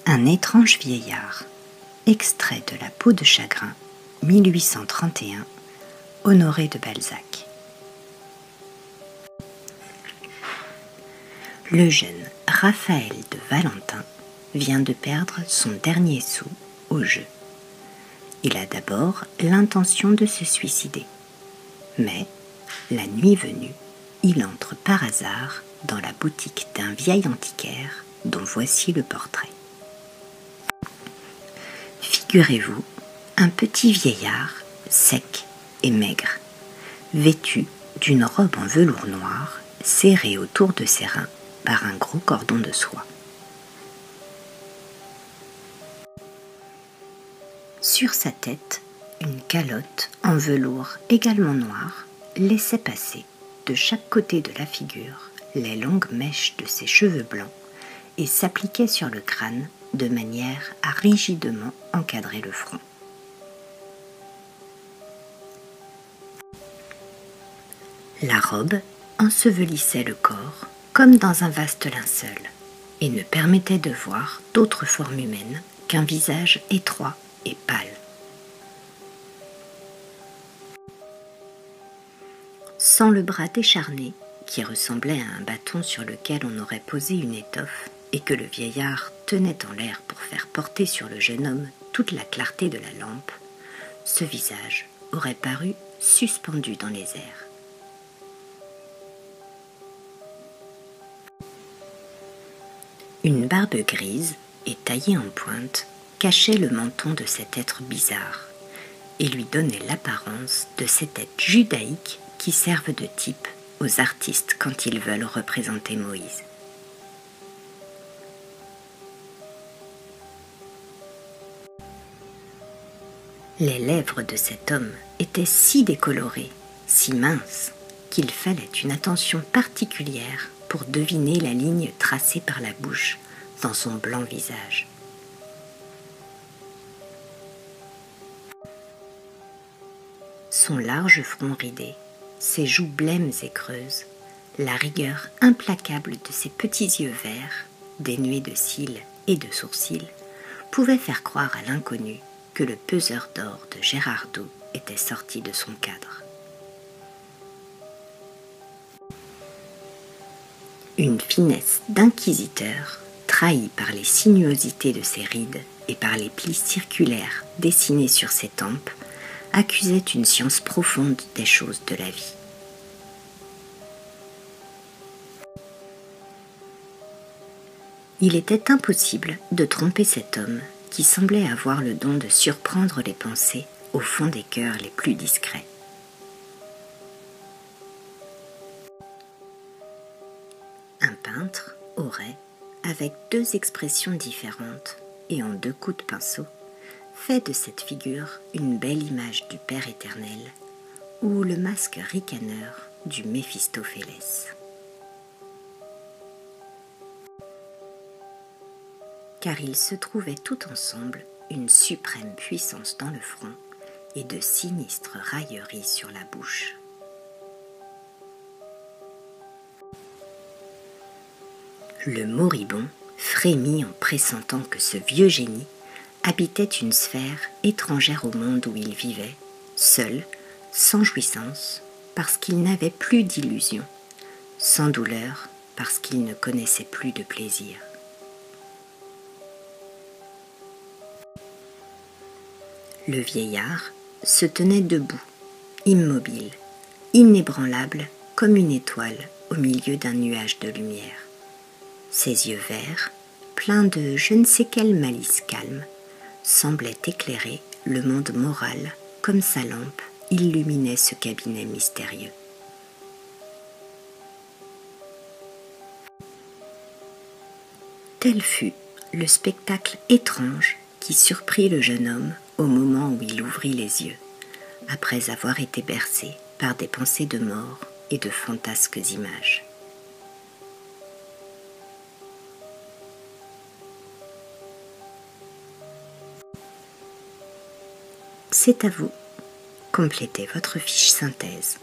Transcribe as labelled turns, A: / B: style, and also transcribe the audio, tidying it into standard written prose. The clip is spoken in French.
A: Un étrange vieillard. Extrait de La peau de chagrin, 1831, Honoré de Balzac. Le jeune Raphaël de Valentin vient de perdre son dernier sou au jeu. Il a d'abord l'intention de se suicider. Mais, la nuit venue, il entre par hasard dans la boutique d'un vieil antiquaire dont voici le portrait. Figurez-vous, un petit vieillard, sec et maigre, vêtu d'une robe en velours noir, serrée autour de ses reins par un gros cordon de soie. Sur sa tête, une calotte en velours également noir laissait passer, de chaque côté de la figure, les longues mèches de ses cheveux blancs et s'appliquait sur le crâne de manière à rigidement encadrer le front. La robe ensevelissait le corps comme dans un vaste linceul et ne permettait de voir d'autre forme humaine qu'un visage étroit et pâle. Sans le bras décharné, qui ressemblait à un bâton sur lequel on aurait posé une étoffe et que le vieillard tenait en l'air pour faire porter sur le jeune homme toute la clarté de la lampe, ce visage aurait paru suspendu dans les airs. Une barbe grise et taillée en pointe cachait le menton de cet être bizarre et lui donnait l'apparence de ces têtes judaïques qui servent de type aux artistes quand ils veulent représenter Moïse. Les lèvres de cet homme étaient si décolorées, si minces, qu'il fallait une attention particulière pour deviner la ligne tracée par la bouche dans son blanc visage. Son large front ridé, ses joues blêmes et creuses, la rigueur implacable de ses petits yeux verts, dénués de cils et de sourcils, pouvaient faire croire à l'inconnu que le peseur d'or de Gérardot était sorti de son cadre. Une finesse d'inquisiteur, trahie par les sinuosités de ses rides et par les plis circulaires dessinés sur ses tempes, accusait une science profonde des choses de la vie. Il était impossible de tromper cet homme qui semblait avoir le don de surprendre les pensées au fond des cœurs les plus discrets. Un peintre aurait, avec deux expressions différentes et en deux coups de pinceau, fait de cette figure une belle image du Père éternel ou le masque ricaneur du Méphistophélès. Car ils se trouvaient tout ensemble une suprême puissance dans le front et de sinistres railleries sur la bouche. Le moribond frémit en pressentant que ce vieux génie habitait une sphère étrangère au monde où il vivait, seul, sans jouissance, parce qu'il n'avait plus d'illusions, sans douleur, parce qu'il ne connaissait plus de plaisir. Le vieillard se tenait debout, immobile, inébranlable comme une étoile au milieu d'un nuage de lumière. Ses yeux verts, pleins de je ne sais quelle malice calme, semblaient éclairer le monde moral comme sa lampe illuminait ce cabinet mystérieux. Tel fut le spectacle étrange qui surprit le jeune homme au moment où il ouvrit les yeux, après avoir été bercé par des pensées de mort et de fantasques images. C'est à vous. Complétez votre fiche synthèse.